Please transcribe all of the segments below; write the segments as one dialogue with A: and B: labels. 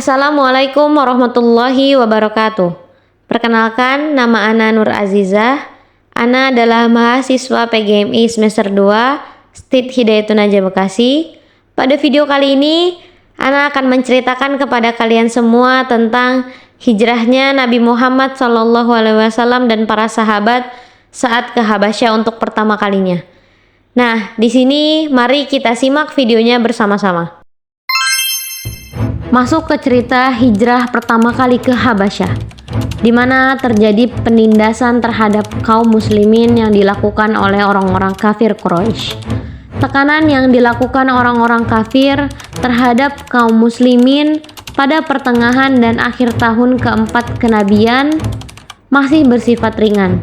A: Assalamualaikum warahmatullahi wabarakatuh. Perkenalkan, nama Ana Nur Azizah. Ana adalah mahasiswa PGMI semester 2 STIT Hidayatun Najah Bekasi. Pada video kali ini, Ana akan menceritakan kepada kalian semua tentang hijrahnya Nabi Muhammad SAW dan para sahabat saat ke Habasyah untuk pertama kalinya. Nah, di sini mari kita simak videonya bersama-sama. Masuk ke cerita hijrah pertama kali ke Habasyah, di mana terjadi penindasan terhadap kaum muslimin yang dilakukan oleh orang-orang kafir Quraisy. Tekanan yang dilakukan orang-orang kafir terhadap kaum muslimin pada pertengahan dan akhir tahun keempat kenabian masih bersifat ringan.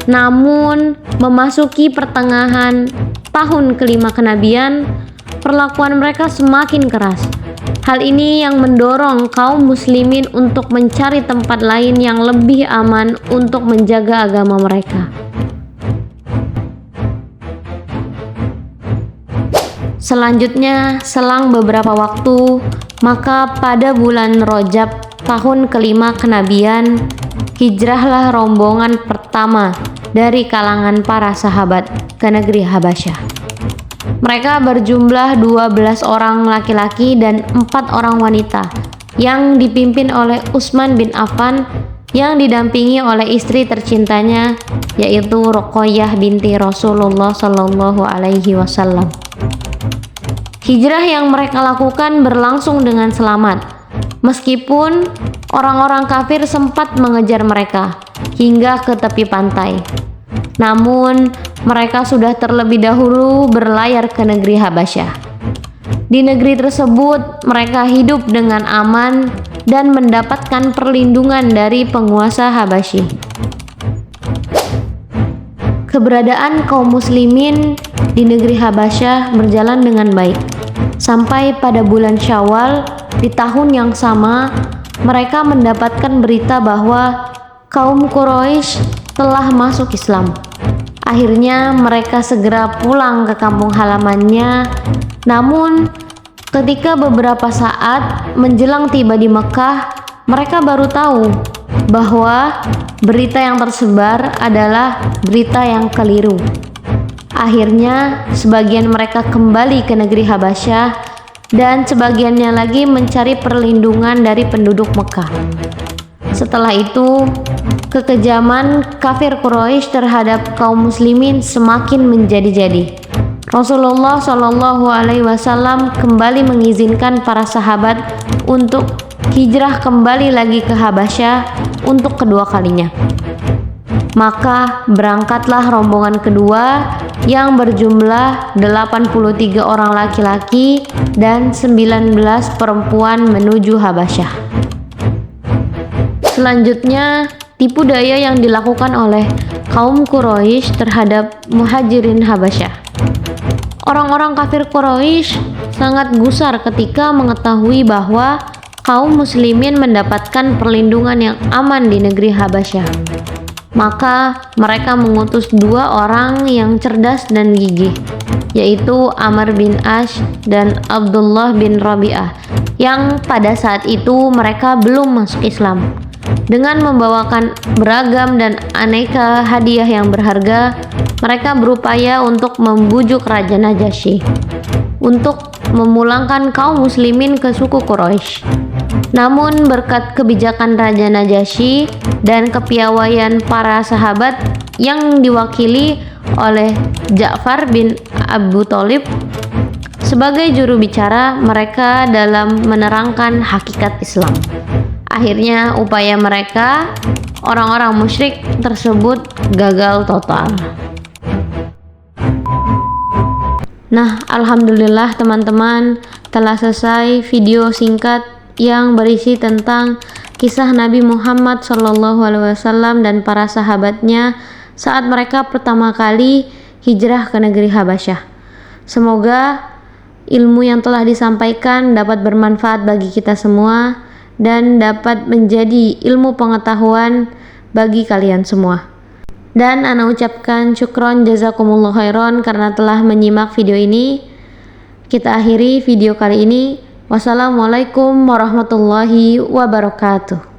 A: Namun, memasuki pertengahan tahun kelima kenabian, perlakuan mereka semakin keras. Hal ini yang mendorong kaum muslimin untuk mencari tempat lain yang lebih aman untuk menjaga agama mereka. Selanjutnya, selang beberapa waktu, maka pada bulan Rajab tahun kelima kenabian, hijrahlah rombongan pertama dari kalangan para sahabat ke negeri Habasyah. Mereka berjumlah 12 orang laki-laki dan 4 orang wanita yang dipimpin oleh Utsman bin Affan yang didampingi oleh istri tercintanya yaitu Ruqayyah binti Rasulullah Shallallahu Alaihi Wasallam. Hijrah yang mereka lakukan berlangsung dengan selamat meskipun orang-orang kafir sempat mengejar mereka hingga ke tepi pantai. Namun, mereka sudah terlebih dahulu berlayar ke negeri Habasyah. Di negeri tersebut, mereka hidup dengan aman dan mendapatkan perlindungan dari penguasa Habasyi. Keberadaan kaum muslimin di negeri Habasyah berjalan dengan baik. Sampai pada bulan Syawal di tahun yang sama, mereka mendapatkan berita bahwa kaum Quraisy telah masuk Islam. Akhirnya mereka segera pulang ke kampung halamannya. Namun ketika beberapa saat menjelang tiba di Mekah, mereka baru tahu bahwa berita yang tersebar adalah berita yang keliru. Akhirnya sebagian mereka kembali ke negeri Habasyah dan sebagiannya lagi mencari perlindungan dari penduduk Mekah. Setelah itu, kekejaman kafir Quraisy terhadap kaum muslimin semakin menjadi-jadi. Rasulullah Shallallahu Alaihi Wasallam kembali mengizinkan para sahabat untuk hijrah kembali lagi ke Habasyah untuk kedua kalinya. Maka berangkatlah rombongan kedua yang berjumlah 83 orang laki-laki dan 19 perempuan menuju Habasyah. Selanjutnya, tipu daya yang dilakukan oleh kaum Quraisy terhadap muhajirin Habasyah. Orang-orang kafir Quraisy sangat gusar ketika mengetahui bahwa kaum muslimin mendapatkan perlindungan yang aman di negeri Habasyah. Maka mereka mengutus 2 orang yang cerdas dan gigih, yaitu Amr bin Ash dan Abdullah bin Rabi'ah, yang pada saat itu mereka belum masuk Islam. Dengan membawakan beragam dan aneka hadiah yang berharga, mereka berupaya untuk membujuk Raja Najasyi untuk memulangkan kaum muslimin ke suku Quraisy. Namun berkat kebijakan Raja Najasyi dan kepiawaian para sahabat yang diwakili oleh Ja'far bin Abu Thalib sebagai juru bicara mereka dalam menerangkan hakikat Islam. Akhirnya upaya mereka, orang-orang musyrik tersebut, gagal total. Nah, alhamdulillah teman-teman, telah selesai video singkat yang berisi tentang kisah Nabi Muhammad SAW dan para sahabatnya saat mereka pertama kali hijrah ke negeri Habasyah. Semoga ilmu yang telah disampaikan dapat bermanfaat bagi kita semua dan dapat menjadi ilmu pengetahuan bagi kalian semua. Dan ana ucapkan syukron jazakumullah khairan karena telah menyimak video ini. Kita akhiri video kali ini. Wassalamualaikum warahmatullahi wabarakatuh.